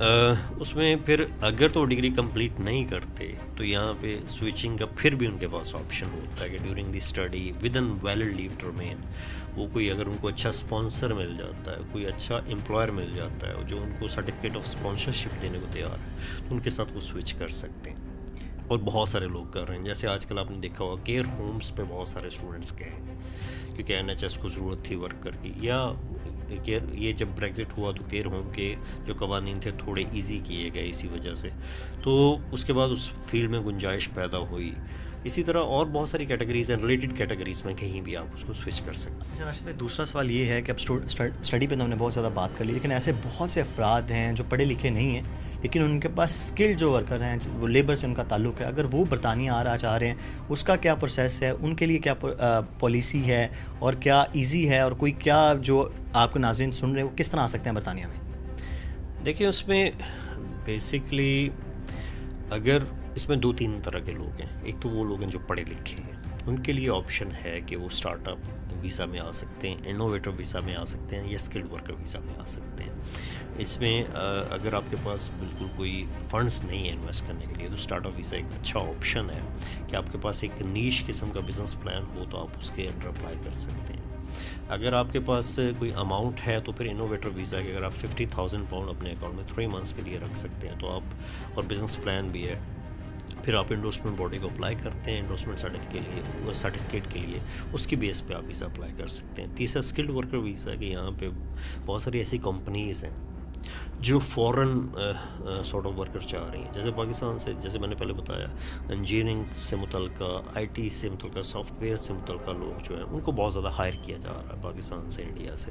اس میں پھر اگر تو ڈگری کمپلیٹ نہیں کرتے تو یہاں پہ سوئچنگ کا پھر بھی ان کے پاس آپشن ہوتا ہے کہ during the study within valid leave to remain, وہ کوئی اگر ان کو اچھا اسپانسر مل جاتا ہے، کوئی اچھا امپلائر مل جاتا ہے جو ان کو سرٹیفکیٹ آف اسپانسرشپ دینے کو تیار ہے، تو ان کے ساتھ وہ سوئچ کر سکتے ہیں، اور بہت سارے لوگ کر رہے ہیں. جیسے آج کل آپ نے دیکھا ہوگا کیئر ہومز پہ بہت سارے اسٹوڈنٹس گئے ہیں کیونکہ این ایچ ایس کو ضرورت تھی ورکر کی، یا یہ جب بریگزٹ ہوا تو کیئر ہوم کے جو قوانین تھے تھوڑے ایزی کیے گئے اسی وجہ سے، تو اس کے بعد اس فیلڈ میں گنجائش پیدا ہوئی. اسی طرح اور بہت ساری کیٹیگریز ہیں، ریلیٹڈ کیٹیگریز میں کہیں بھی آپ اس کو سوئچ کر سکتے ہیں. راشد بھائی، دوسرا سوال یہ ہے کہ اب اسٹڈی پہ تو ہم نے بہت زیادہ بات کر لی، لیکن ایسے بہت سے افراد ہیں جو پڑھے لکھے نہیں ہیں لیکن ان کے پاس اسکل جو ورکر ہیں، وہ لیبر سے ان کا تعلق ہے، اگر وہ برطانیہ آ رہا چاہ رہے ہیں اس کا کیا پروسیس ہے، ان کے لیے کیا پالیسی ہے، اور کیا ایزی ہے، اور کوئی کیا جو آپ کو ناظرین سن رہے ہیں وہ کس طرح آ سکتے ہیں برطانیہ میں؟ دیکھیں اس میں بیسکلی اگر اس میں 2-3 طرح کے لوگ ہیں. ایک تو وہ لوگ ہیں جو پڑھے لکھے ہیں، ان کے لیے آپشن ہے کہ وہ اسٹارٹ اپ ویزا میں آ سکتے ہیں، انوویٹر ویزا میں آ سکتے ہیں، یا اسکلڈ ورکر ویزا میں آ سکتے ہیں. اس میں اگر آپ کے پاس بالکل کوئی فنڈس نہیں ہے انویسٹ کرنے کے لیے تو اسٹارٹ اپ ویزا ایک اچھا آپشن ہے کہ آپ کے پاس ایک نیش قسم کا بزنس پلان ہو تو آپ اس کے انڈر اپلائی کر سکتے ہیں. اگر آپ کے پاس کوئی اماؤنٹ ہے تو پھر انوویٹر ویزا کہ اگر آپ 50,000 پاؤنڈ اپنے اکاؤنٹ میں 3 منتھس کے لیے رکھ سکتے ہیں تو آپ، اور بزنس پلان بھی ہے، پھر آپ انڈورسمنٹ باڈی کو اپلائی کرتے ہیں انڈورسمنٹ سرٹیفکیٹ کے لیے، اس کی بیس پہ آپ ویزا اپلائی کر سکتے ہیں. تیسرا اسکلڈ ورکر ویزا کہ یہاں پہ بہت ساری ایسی کمپنیز ہیں جو فورن سارٹ آف ورکر چاہ رہی ہیں، جیسے پاکستان سے، جیسے میں نے پہلے بتایا، انجینئرنگ سے متعلقہ، آئی ٹی سے متعلقہ، سافٹ ویئر سے متعلقہ لوگ جو ہیں ان کو بہت زیادہ ہائر کیا جا رہا ہے پاکستان سے، انڈیا سے،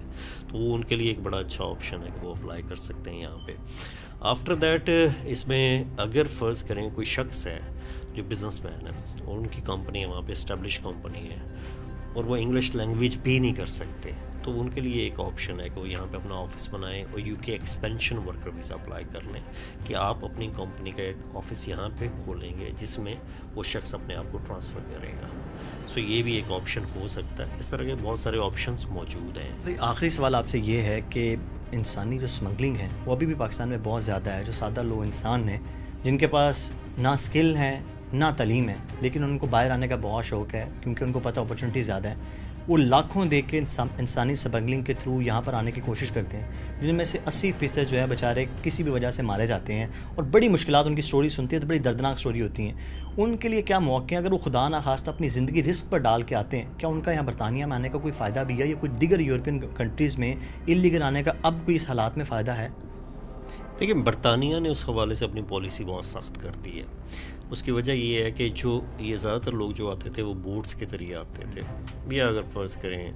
تو وہ ان کے لیے ایک بڑا اچھا آپشن ہے کہ وہ اپلائی کر سکتے ہیں یہاں پہ. آفٹر دیٹ اس میں اگر فرض کریں کوئی شخص ہے جو بزنس مین ہے اور ان کی کمپنی ہے وہاں پہ اسٹیبلش کمپنی ہے اور وہ انگلش لینگویج بھی نہیں کر سکتے، تو ان کے لیے ایک آپشن ہے کہ وہ یہاں پہ اپنا آفس بنائیں اور یو کے ایکسپینشن ورکر ویزا اپلائی کر لیں کہ آپ اپنی کمپنی کا ایک آفس یہاں پہ کھولیں گے جس میں وہ شخص اپنے آپ کو ٹرانسفر کرے گا. سو یہ بھی ایک آپشن ہو سکتا ہے. اس طرح کے بہت سارے آپشنس موجود ہیں. بھائی آخری سوال آپ سے یہ ہے کہ انسانی جو اسمگلنگ ہے وہ ابھی بھی پاکستان میں بہت زیادہ ہے، جو سادہ لوگ انسان ہیں جن کے پاس نہ اسکل ہے نہ تعلیم ہے لیکن ان کو باہر آنے کا بہت شوق ہے کیونکہ ان کو پتہ اپرچونیٹی زیادہ ہے، وہ لاکھوں دے کے انسانی اسمگلنگ کے تھرو یہاں پر آنے کی کوشش کرتے ہیں، جن میں سے 80% جو ہے بیچارے کسی بھی وجہ سے مارے جاتے ہیں اور بڑی مشکلات، ان کی سٹوری سنتی ہے تو بڑی دردناک سٹوری ہوتی ہیں. ان کے لیے کیا موقع ہیں اگر وہ خدا نخواستہ اپنی زندگی رسک پر ڈال کے آتے ہیں؟ کیا ان کا یہاں برطانیہ میں آنے کا کوئی فائدہ بھی ہے یا کوئی دیگر یورپین کنٹریز میں انلیگل آنے کا اب کوئی اس حالات میں فائدہ ہے؟ دیکھیں برطانیہ نے اس حوالے سے اپنی پالیسی بہت سخت کر دی ہے. اس کی وجہ یہ ہے کہ جو یہ زیادہ تر لوگ جو آتے تھے وہ بوٹس کے ذریعے آتے تھے، یا اگر فرض کریں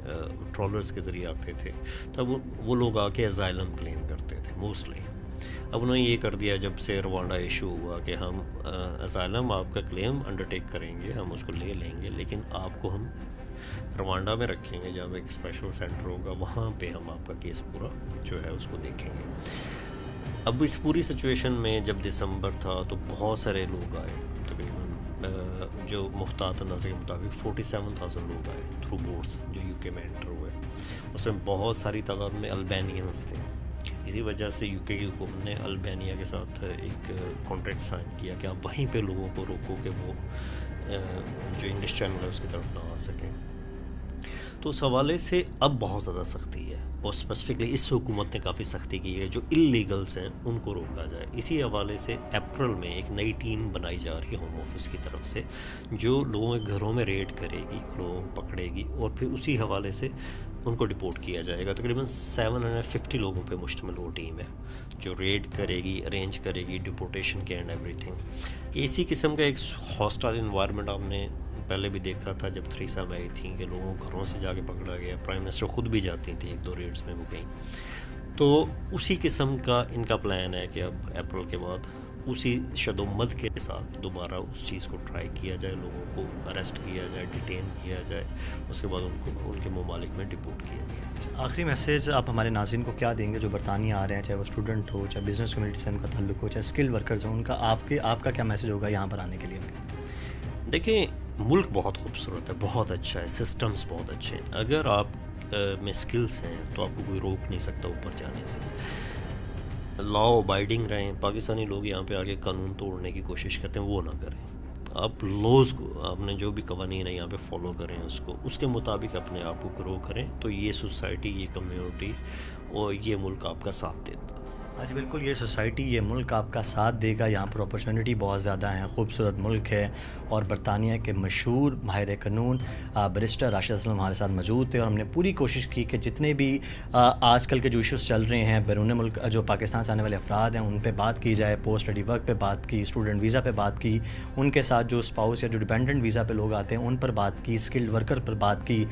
ٹرالرز کے ذریعے آتے تھے، تب وہ لوگ آ کے ازائلم کلیم کرتے تھے موسٹلی. اب انہوں نے یہ کر دیا جب سے روانڈا ایشو ہوا کہ ہم ازائلم آپ کا کلیم انڈرٹیک کریں گے، ہم اس کو لے لیں گے، لیکن آپ کو ہم روانڈا میں رکھیں گے جہاں ایک اسپیشل سینٹر ہوگا، وہاں پہ ہم آپ کا کیس پورا جو ہے اس کو دیکھیں گے. اب اس پوری سچویشن میں جب دسمبر تھا تو بہت سارے لوگ آئے، تقریباً جو محتاط اندازے کے مطابق 47,000 لوگ آئے تھرو بورڈس جو یو کے میں انٹر ہوئے. اس میں بہت ساری تعداد میں البینینس تھے. اسی وجہ سے یو کے کی حکومت نے البینیا کے ساتھ ایک کانٹریکٹ سائن کیا کہ آپ وہیں پہ لوگوں کو روکو کہ وہ جو انگلش چینل ہے اس کی طرف نہ آ سکیں. تو اس حوالے سے اب بہت زیادہ سختی ہے اور اسپیسیفکلی اس حکومت نے کافی سختی کی ہے جو اللیگلس ہیں ان کو روکا جائے. اسی حوالے سے اپریل میں ایک نئی ٹیم بنائی جا رہی ہے ہوم آفس کی طرف سے جو لوگوں کے گھروں میں ریڈ کرے گی، لوگوں کو پکڑے گی اور پھر اسی حوالے سے ان کو ڈپورٹ کیا جائے گا. تقریباً 750 لوگوں پہ مشتمل وہ ٹیم ہے جو ریڈ کرے گی، ارینج کرے گی ڈپورٹیشن کے اینڈ ایوری تھنگ. یہ اسی قسم کا ایک ہاسٹائل انوائرمنٹ آپ نے پہلے بھی دیکھا تھا جب تھریسا میں آئی تھیں کہ لوگوں کو گھروں سے جا کے پکڑا گیا. پرائم منسٹر خود بھی جاتی تھیں 1-2 ریڈز میں وہ گئیں. تو اسی قسم کا ان کا پلان ہے کہ اب اپریل کے بعد اسی شد و مد کے ساتھ دوبارہ اس چیز کو ٹرائی کیا جائے، لوگوں کو اریسٹ کیا جائے، ڈیٹین کیا جائے، اس کے بعد ان کو ان کے ممالک میں ڈپورٹ کیا جائے. آخری میسیج آپ ہمارے ناظرین کو کیا دیں گے جو برطانیہ آ رہے ہیں، چاہے وہ اسٹوڈنٹ ہو، چاہے بزنس کمیونٹی سے ان کا تعلق ہو، چاہے اسکل ورکرز ہوں، ان کا آپ کا کیا میسیج ہوگا یہاں پر آنے کے لیے؟ دیکھیں ملک بہت خوبصورت ہے، بہت اچھا ہے، سسٹمز بہت اچھے ہیں. اگر آپ میں سکلز ہیں تو آپ کو کوئی روک نہیں سکتا اوپر جانے سے. لا ابائڈنگ رہیں، پاکستانی لوگ یہاں پہ آ کے قانون توڑنے کی کوشش کرتے ہیں، وہ نہ کریں. آپ لوز کو، آپ نے جو بھی قوانین ہیں یہاں پہ فالو کریں، اس کے مطابق اپنے آپ کو گرو کریں، تو یہ سوسائٹی، یہ کمیونٹی اور یہ ملک آپ کا ساتھ دیتا ہے. ہاں جی بالکل، یہ سوسائٹی، یہ ملک آپ کا ساتھ دے گا. یہاں پر اپرچونٹی بہت زیادہ ہیں، خوبصورت ملک ہے. اور برطانیہ کے مشہور ماہر قانون بیرسٹر راشد اسلم ہمارے ساتھ موجود تھے، اور ہم نے پوری کوشش کی کہ جتنے بھی آج کل کے جو ایشوز چل رہے ہیں بیرون ملک، جو پاکستان سے آنے والے افراد ہیں، ان پہ بات کی جائے. پوسٹ اسٹڈی ورک پہ بات کی، اسٹوڈنٹ ویزا پہ بات کی، ان کے ساتھ جو اسپاؤس یا جو ڈیپینڈنٹ ویزا پہ لوگ آتے ہیں ان پر بات کی، اسکلڈ ورکر پر بات کی،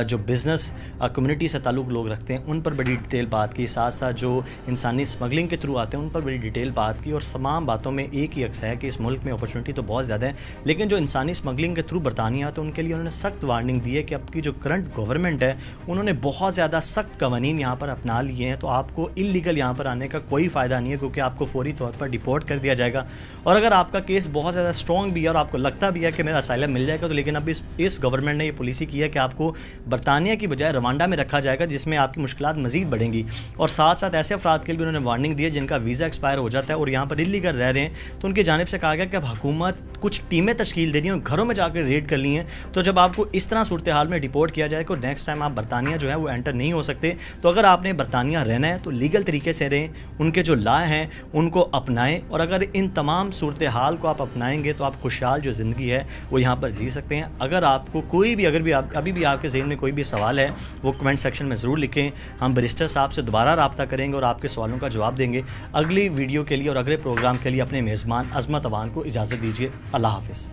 جو بزنس کمیونٹی سے تعلق لوگ رکھتے ہیں ان پر بڑی ڈیٹیل بات کی، ساتھ ساتھ جو انسانی اسمگلنگ کے تھرو آتے ہیں ان پر بڑی ڈیٹیل بات کی. اور تمام باتوں میں ایک ہی عکس ہے کہ اس ملک میں اپرچونٹی تو بہت زیادہ ہے، لیکن جو انسانی اسمگلنگ کے تھرو برطانیہ آتے ہیں ان کے لیے انہوں نے سخت وارننگ دی ہے کہ اب کی جو کرنٹ گورنمنٹ ہے انہوں نے بہت زیادہ سخت قوانین یہاں پر اپنا لیے ہیں. تو آپ کو انلیگل یہاں پر آنے کا کوئی فائدہ نہیں ہے، کیونکہ آپ کو فوری طور پر ڈیپورٹ کر دیا جائے گا. اور اگر آپ کا کیس بہت زیادہ اسٹرانگ بھی ہے اور آپ کو لگتا بھی ہے کہ میرا اسائلم مل جائے گا، تو لیکن اب اس گورنمنٹ نے یہ پالیسی کی ہے کہ آپ کو برطانیہ کی بجائے روانڈا میں رکھا جائے گا، جس میں آپ کی مشکلات مزید بڑھیں گی. اور ساتھ ساتھ ایسے افراد کے لیے بھی انہوں نے وارننگ دی ہے جن کا ویزا ایکسپائر ہو جاتا ہے اور یہاں پر انلیگل رہ رہے ہیں، تو ان کی جانب سے کہا گیا کہ اب حکومت کچھ ٹیمیں تشکیل دے رہی ہیں، گھروں میں جا کے ریڈ کر لی ہیں. تو جب آپ کو اس طرح صورتحال میں ڈیپورٹ کیا جائے کہ نیکسٹ ٹائم آپ برطانیہ جو ہے وہ انٹر نہیں ہو سکتے. تو اگر آپ نے برطانیہ رہنا ہے تو لیگل طریقے سے رہیں، ان کے جو لا ہیں ان کو اپنائیں، اور اگر ان تمام صورتحال کو آپ اپنائیں گے تو آپ خوشحال جو زندگی ہے وہ یہاں پر جی سکتے ہیں. اگر آپ کو کوئی بھی ابھی بھی آپ کے ذہن میں کوئی بھی سوال ہے وہ کمنٹ سیکشن میں ضرور لکھیں. ہم بیرسٹر صاحب سے دوبارہ رابطہ کریں گے اور آپ کے سوالوں کا جواب دیں گے. اگلی ویڈیو کے لیے اور اگلے پروگرام کے لیے اپنے میزبان عظمت اوان کو اجازت دیجیے. اللہ حافظ.